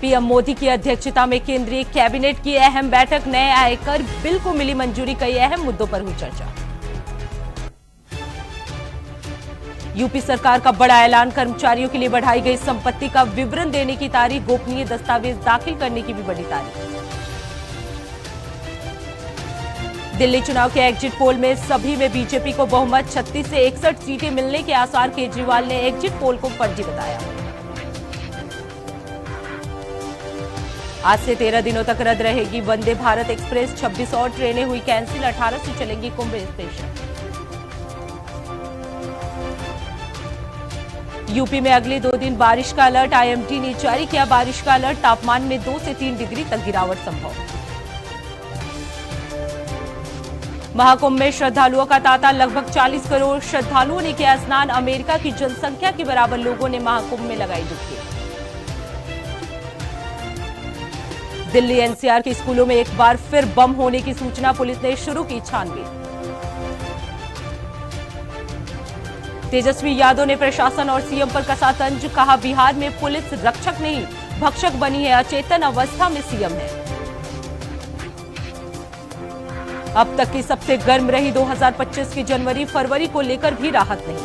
PM Modi की अध्यक्षता में केंद्रीय कैबिनेट की अहम बैठक, नए आयकर बिल को मिली मंजूरी, कई अहम मुद्दों पर हुई चर्चा। यूपी सरकार का बड़ा ऐलान, कर्मचारियों के लिए बढ़ाई गई संपत्ति का विवरण देने की तारीख, गोपनीय दस्तावेज दाखिल करने की भी बड़ी तारीख। दिल्ली चुनाव के एग्जिट पोल में सभी में बीजेपी को बहुमत, 36 से 61 सीटें मिलने के आसार, केजरीवाल ने एग्जिट पोल को फर्जी बताया। आज से 13 दिनों तक रद्द रहेगी वंदे भारत एक्सप्रेस, 26 और ट्रेनें हुई कैंसिल, 18 से चलेंगी कुंभ स्पेशल। यूपी में अगले 2 दिन बारिश का अलर्ट, आईएमडी ने जारी किया बारिश का अलर्ट, तापमान में 2 से 3 डिग्री तक गिरावट संभव। महाकुंभ में श्रद्धालुओं का तांता, लगभग 40 करोड़ श्रद्धालुओं ने किया स्नान, अमेरिका की जनसंख्या के बराबर लोगों ने महाकुंभ में लगाई डुबकी। दिल्ली एनसीआर के स्कूलों में एक बार फिर बम होने की सूचना, पुलिस ने शुरू की छानबीन। तेजस्वी यादव ने प्रशासन और सीएम पर कसा तंज, कहा बिहार में पुलिस रक्षक नहीं भक्षक बनी है, अचेतन अवस्था में सीएम है। अब तक की सबसे गर्म रही 2025 की जनवरी, फरवरी को लेकर भी राहत नहीं।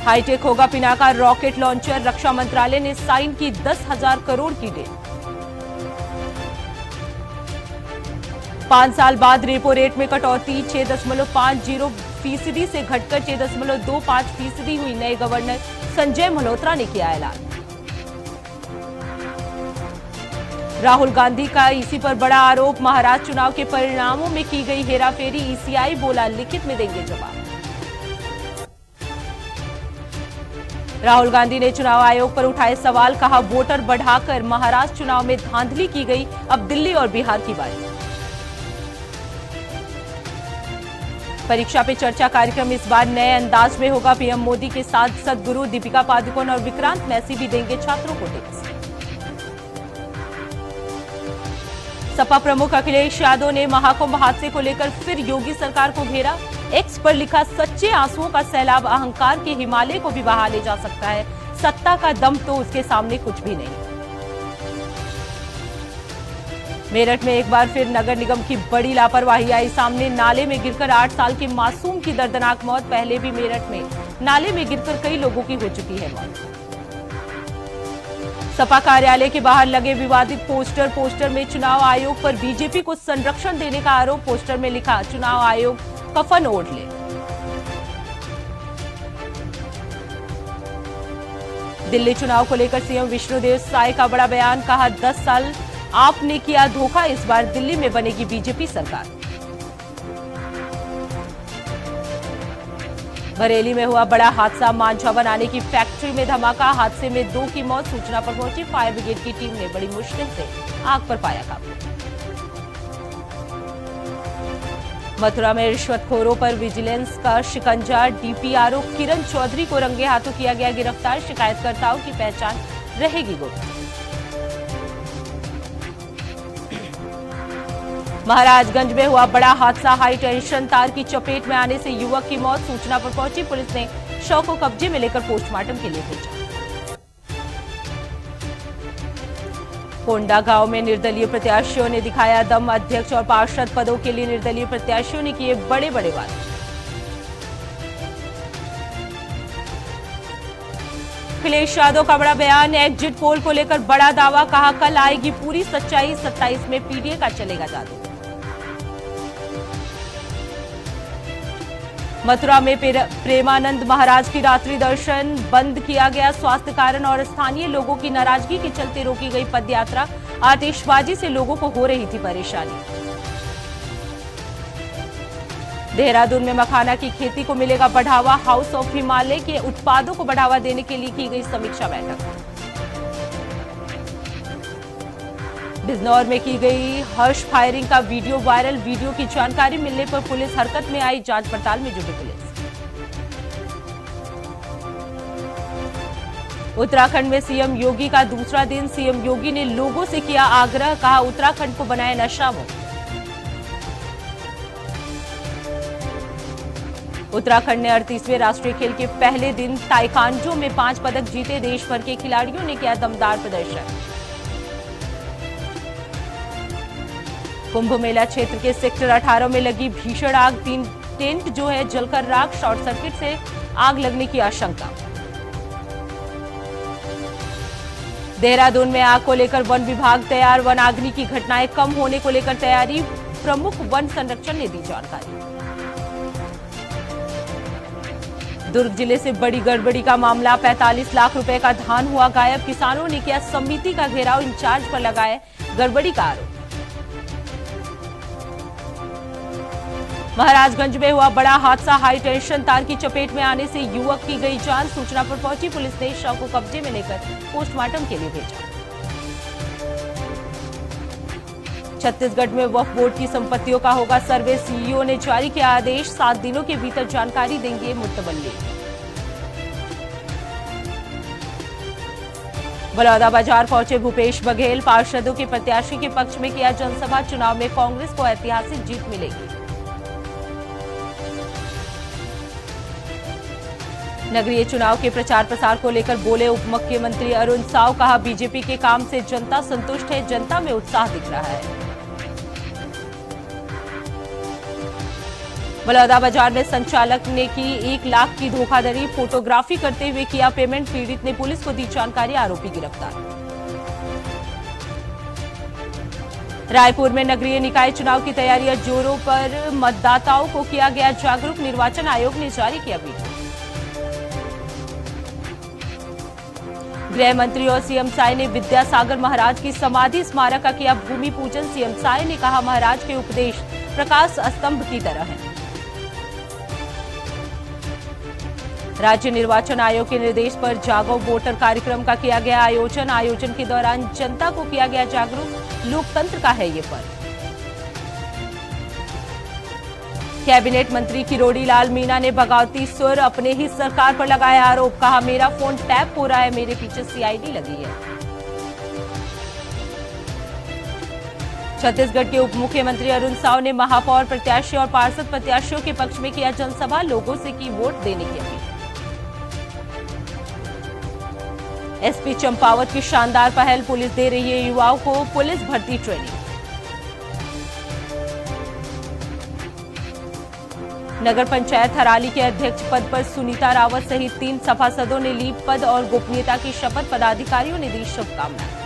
हाईटेक होगा पिनाका रॉकेट लॉन्चर, रक्षा मंत्रालय ने साइन की 10,000 करोड़ की डील। 5 साल बाद रेपो रेट में कटौती, 6.50% से घटकर 6.25% हुई, नए गवर्नर संजय मल्होत्रा ने किया ऐलान। राहुल गांधी का ईसी पर बड़ा आरोप, महाराष्ट्र चुनाव के परिणामों में की गई हेराफेरी, ईसीआई बोला लिखित में देंगे जवाब। राहुल गांधी ने चुनाव आयोग पर उठाए सवाल, कहा वोटर बढ़ाकर महाराष्ट्र चुनाव में धांधली की गई, अब दिल्ली और बिहार की बारी। परीक्षा पे चर्चा कार्यक्रम इस बार नए अंदाज में होगा, पीएम मोदी के साथ सदगुरु दीपिका पादुकोण और विक्रांत मैसी भी देंगे छात्रों को टिप्स। सपा प्रमुख अखिलेश यादव ने महाकुंभ हादसे को लेकर फिर योगी सरकार को घेरा, एक्स पर लिखा सच्चे आंसुओं का सैलाब अहंकार के हिमालय को भी बहा ले जा सकता है, सत्ता का दम तो उसके सामने कुछ भी नहीं। मेरठ में एक बार फिर नगर निगम की बड़ी लापरवाही आई सामने, नाले में गिरकर 8 साल के मासूम की दर्दनाक मौत, पहले भी मेरठ में नाले में गिरकर कई लोगों की हो चुकी है मौत। सपा कार्यालय के बाहर लगे विवादित पोस्टर में चुनाव आयोग पर बीजेपी को संरक्षण देने का आरोप, पोस्टर में लिखा चुनाव आयोग कफन ओढ़ ले। दिल्ली चुनाव को लेकर सीएम विष्णुदेव साय का बड़ा बयान, कहा 10 साल आपने किया धोखा, इस बार दिल्ली में बनेगी बीजेपी सरकार। बरेली में हुआ बड़ा हादसा, मांझा बनाने की फैक्ट्री में धमाका, हादसे में 2 की मौत, सूचना पर पहुंची फायर ब्रिगेड की टीम ने बड़ी मुश्किल से आग पर पाया काबू। मथुरा में रिश्वतखोरों पर विजिलेंस का शिकंजा, डीपीआरओ किरण चौधरी को रंगे हाथों किया गया गिरफ्तार, शिकायतकर्ताओं की पहचान रहेगी गुप्त। महाराजगंज में हुआ बड़ा हादसा, हाई टेंशन तार की चपेट में आने से युवक की मौत, सूचना पर पहुंची पुलिस ने शव को कब्जे में लेकर पोस्टमार्टम के लिए भेजा। कोंडा गांव में निर्दलीय प्रत्याशियों ने दिखाया दम, अध्यक्ष और पार्षद पदों के लिए निर्दलीय प्रत्याशियों ने किए बड़े बड़े वादे। अखिलेश यादव का बड़ा बयान, एग्जिट पोल को लेकर बड़ा दावा, कहा कल आएगी पूरी सच्चाई, 27 में पीडीए का चलेगा जादू। मथुरा में प्रेमानंद महाराज की रात्रि दर्शन बंद किया गया, स्वास्थ्य कारण और स्थानीय लोगों की नाराजगी के चलते रोकी गई पदयात्रा, आतिशबाजी से लोगों को हो रही थी परेशानी। देहरादून में मखाना की खेती को मिलेगा बढ़ावा, हाउस ऑफ हिमालय के उत्पादों को बढ़ावा देने के लिए की गई समीक्षा बैठक। बिजनौर में की गई हर्ष फायरिंग का वीडियो वायरल, वीडियो की जानकारी मिलने पर पुलिस हरकत में आई, जांच पड़ताल में जुटी पुलिस। उत्तराखंड में सीएम योगी का दूसरा दिन, सीएम योगी ने लोगों से किया आग्रह, कहा उत्तराखंड को बनाए नशा मुक्त। उत्तराखंड ने 38वें राष्ट्रीय खेल के पहले दिन ताइक्वांडो में 5 पदक जीते। देश भर के खिलाड़ियों ने किया दमदार प्रदर्शन। कुंभ मेला क्षेत्र के सेक्टर 18 में लगी भीषण आग। 3 टेंट जो है जलकर राख। शॉर्ट सर्किट से आग लगने की आशंका। देहरादून में आग को लेकर वन विभाग तैयार। वनाग्नि की घटनाएं कम होने को लेकर तैयारी। प्रमुख वन संरक्षण ने दी जानकारी। दुर्ग जिले से बड़ी गड़बड़ी का मामला। 45 लाख रुपए का धान हुआ गायब। किसानों ने किया समिति का घेराव। इंचार्ज पर लगाए गड़बड़ी का आरोप। महाराजगंज में हुआ बड़ा हादसा। हाई टेंशन तार की चपेट में आने से युवक की गई जान। सूचना पर पहुंची पुलिस ने शव को कब्जे में लेकर पोस्टमार्टम के लिए भेजा। छत्तीसगढ़ में वक्फ बोर्ड की संपत्तियों का होगा सर्वे। सीईओ ने जारी किया आदेश। 7 दिनों के भीतर जानकारी देंगे मुतवल्ली। बलौदाबाजार पहुंचे भूपेश बघेल। पार्षदों के प्रत्याशी के पक्ष में किया जनसभा। चुनाव में कांग्रेस को ऐतिहासिक जीत मिलेगी। नगरीय चुनाव के प्रचार प्रसार को लेकर बोले उप मुख्यमंत्री अरुण साव। कहा बीजेपी के काम से जनता संतुष्ट है। जनता में उत्साह दिख रहा है। बलौदाबाजार में संचालक ने की 1 लाख की धोखाधड़ी। फोटोग्राफी करते हुए किया पेमेंट। पीड़ित ने पुलिस को दी जानकारी। आरोपी गिरफ्तार। रायपुर में नगरीय निकाय चुनाव की तैयारियां जोरों पर। मतदाताओं को किया गया जागरूक। निर्वाचन आयोग ने जारी किया वीडियो। गृह मंत्री और सीएम साय ने विद्यासागर महाराज की समाधि स्मारक का किया भूमि पूजन। सीएम साय ने कहा महाराज के उपदेश प्रकाश स्तंभ की तरह हैं। राज्य निर्वाचन आयोग के निर्देश पर जागो वोटर कार्यक्रम का किया गया आयोजन। आयोजन के दौरान जनता को किया गया जागरूक। लोकतंत्र का है ये पर्व। कैबिनेट मंत्री किरोड़ी लाल मीणा ने बगावती सुर अपने ही सरकार पर लगाया आरोप। कहा मेरा फोन टैप हो रहा है। मेरे पीछे सीआईडी लगी है। छत्तीसगढ़ के उप मुख्यमंत्री अरुण साव ने महापौर प्रत्याशी और पार्षद प्रत्याशियों के पक्ष में किया जनसभा। लोगों से की वोट देने की अपील। एसपी चंपावत की शानदार पहल। पुलिस दे रही है युवाओं को पुलिस भर्ती ट्रेनिंग। नगर पंचायत हराली के अध्यक्ष पद पर सुनीता रावत सहित 3 सभासदों ने ली पद और गोपनीयता की शपथ। पदाधिकारियों ने दी शुभकामनाएं।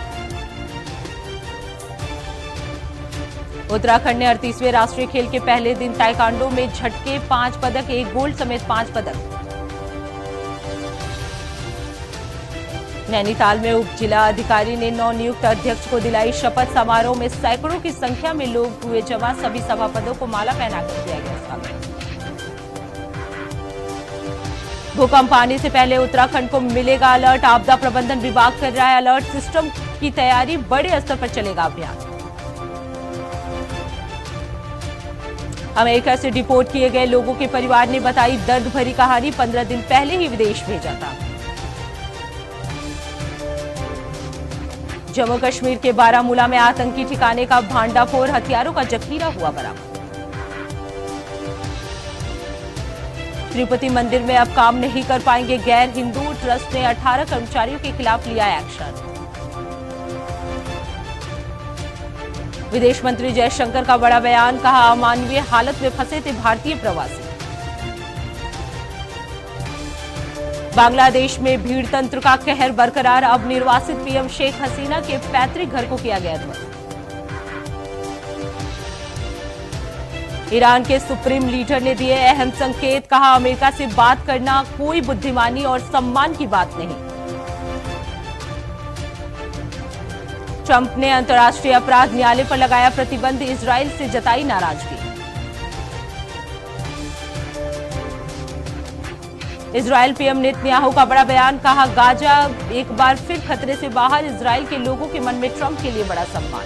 उत्तराखंड ने 38वें राष्ट्रीय खेल के पहले दिन ताइक्वांडो में झटके 5 पदक। 1 गोल्ड समेत 5 पदक। नैनीताल में उप जिला अधिकारी ने नवनियुक्त अध्यक्ष को दिलाई शपथ। समारोह में सैकड़ों की संख्या में लोग हुए जमा। सभी सभापदों को माला पहनाकर किया गया स्वागत। भूकंप आने से पहले उत्तराखंड को मिलेगा अलर्ट। आपदा प्रबंधन विभाग कर रहा है अलर्ट। सिस्टम की तैयारी। बड़े स्तर पर चलेगा अभियान। अमेरिका से डिपोर्ट किए गए लोगों के परिवार ने बताई दर्द भरी कहानी। 15 दिन पहले ही विदेश भेजा था। जम्मू कश्मीर के बारामूला में आतंकी ठिकाने का भांडाफोड़। हथियारों का जखीरा हुआ बरामद। तिरुपति मंदिर में अब काम नहीं कर पाएंगे गैर हिंदू। ट्रस्ट ने 18 कर्मचारियों के खिलाफ लिया एक्शन। विदेश मंत्री जयशंकर का बड़ा बयान। कहा अमानवीय हालत में फंसे थे भारतीय प्रवासी। बांग्लादेश में भीड़ तंत्र का कहर बरकरार। अब निर्वासित पीएम शेख हसीना के पैतृक घर को किया गया ध्वस्त। ईरान के सुप्रीम लीडर ने दिए अहम संकेत। कहा अमेरिका से बात करना कोई बुद्धिमानी और सम्मान की बात नहीं। ट्रंप ने अंतर्राष्ट्रीय अपराध न्यायालय पर लगाया प्रतिबंध। इजरायल से जताई नाराजगी। इजरायल पीएम नेतन्याहू का बड़ा बयान। कहा गाजा एक बार फिर खतरे से बाहर। इजरायल के लोगों के मन में ट्रंप के लिए बड़ा सम्मान।